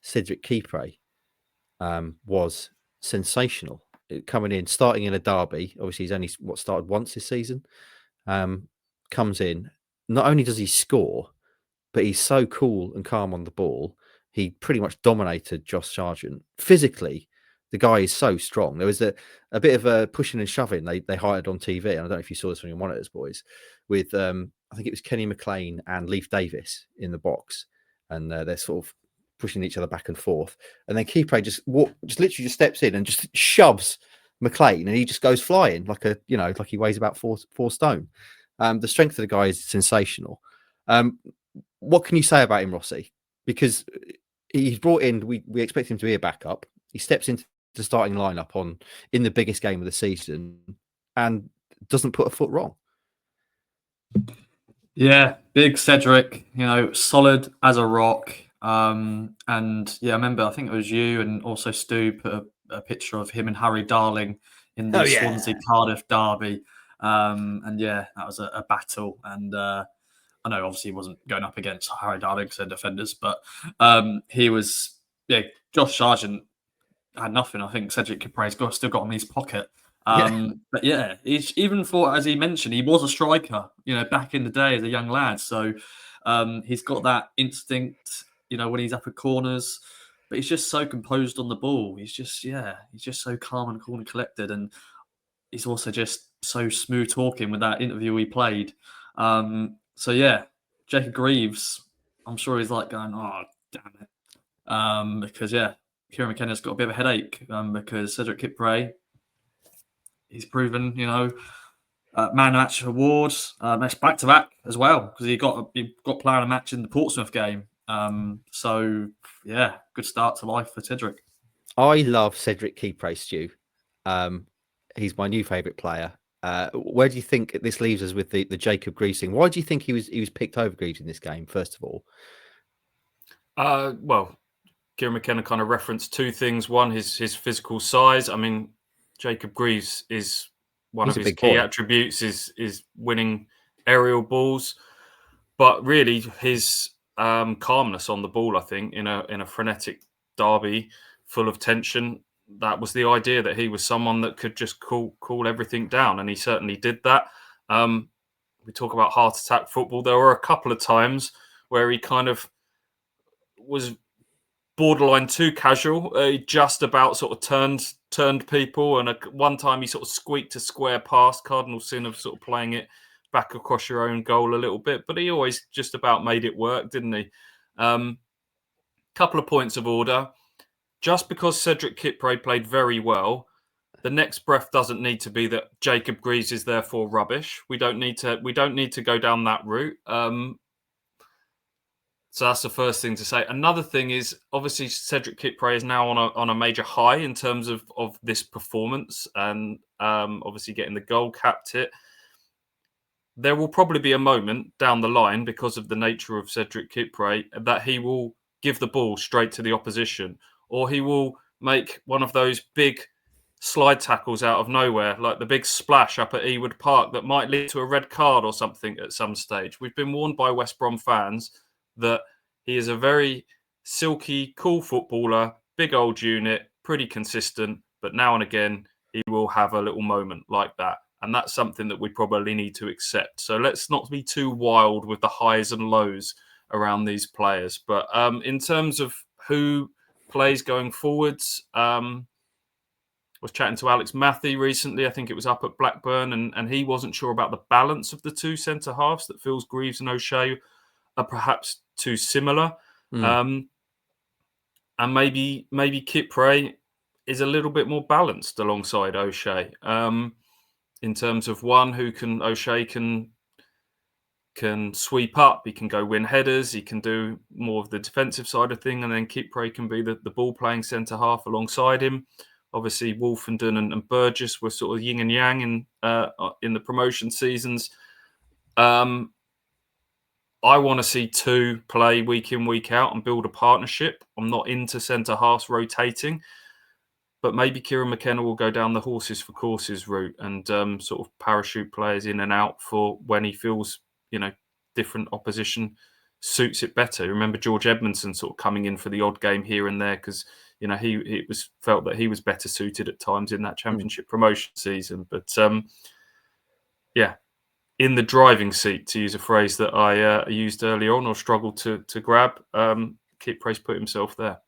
Cedric Kipre was sensational. Coming in, starting in a derby. Obviously, he's only started once this season. Comes in. Not only does he score, but he's so cool and calm on the ball. He pretty much dominated Josh Sargent. Physically, the guy is so strong. There was a bit of a pushing and shoving they hired on TV. And I don't know if you saw this on your monitors, boys, with I think it was Kenny McLean and Leif Davis in the box. And they're sort of pushing each other back and forth. And then Kipre just literally steps in and just shoves McLean, and he just goes flying like like he weighs about four stone. The strength of the guy is sensational. What can you say about him, Rossi? Because he's brought in, we expect him to be a backup. He steps into the starting lineup in the biggest game of the season and doesn't put a foot wrong. Yeah, big Cedric, solid as a rock. And yeah, I remember, I think it was you and also Stu put a picture of him and Harry Darling in the Swansea Cardiff derby. And yeah, that was a battle. And I know obviously he wasn't going up against Harry Darling because they're defenders, but he was, Josh Sargent had nothing. I think Cedric Kipre's still got him in his pocket. But yeah, even for, as he mentioned, he was a striker, back in the day as a young lad. So he's got that instinct, when he's up at corners, but he's just so composed on the ball. He's just so calm and cool and collected. And he's also just so smooth talking with that interview he played. So yeah, Jacob Greaves, I'm sure he's like going, oh, damn it. Because yeah, Kieran McKenna's got a bit of a headache because Cedric Kipre, he's proven, man of match awards, back to back as well, because he got player of the match in the Portsmouth game. So yeah, good start to life for Cedric. I love Cedric Kipre, Stu. He's my new favourite player. Where do you think this leaves us with the Jacob Greaves thing? Why do you think he was picked over Greaves in this game, first of all? Well, Kieran McKenna kind of referenced two things. One, his physical size. I mean, Jacob Greaves is one of his key attributes is winning aerial balls, but really his calmness on the ball. I think in a frenetic derby full of tension, that was the idea, that he was someone that could just cool everything down, and he certainly did that. We talk about heart attack football. There were a couple of times where he kind of was borderline too casual. He just about sort of turned people, and one time he sort of squeaked a square past, cardinal sin of sort of playing it back across your own goal a little bit, but he always just about made it work, didn't he? Couple of points of order. Just because Cedric Kipre played very well, the next breath doesn't need to be that Jacob Greaves is therefore rubbish. We don't need to go down that route. So that's the first thing to say. Another thing is, obviously, Cedric Kipre is now on a major high in terms of this performance, and obviously getting the goal, capped it. There will probably be a moment down the line, because of the nature of Cedric Kipre, that he will give the ball straight to the opposition, or he will make one of those big slide tackles out of nowhere, like the big splash up at Ewood Park that might lead to a red card or something at some stage. We've been warned by West Brom fans that he is a very silky, cool footballer, big old unit, pretty consistent, but now and again he will have a little moment like that. And that's something that we probably need to accept. So let's not be too wild with the highs and lows around these players. But in terms of who plays going forwards, I was chatting to Alex Matthey recently. I think it was up at Blackburn, and he wasn't sure about the balance of the two centre-halves, that feels Greaves and O'Shea are perhaps too similar. And maybe Kipre is a little bit more balanced alongside O'Shea, in terms of one who O'Shea can sweep up, he can go win headers, he can do more of the defensive side of thing, and then Kipre can be the ball-playing centre-half alongside him. Obviously, Wolfenden and Burgess were sort of yin and yang in the promotion seasons. I want to see two play week in, week out and build a partnership. I'm not into centre-halves rotating, but maybe Kieran McKenna will go down the horses for courses route and sort of parachute players in and out for when he feels, different opposition suits it better. Remember George Edmondson sort of coming in for the odd game here and there because he was felt that he was better suited at times in that Championship promotion season. But yeah, in the driving seat, to use a phrase that I used earlier on or struggled to grab, Kipre's put himself there.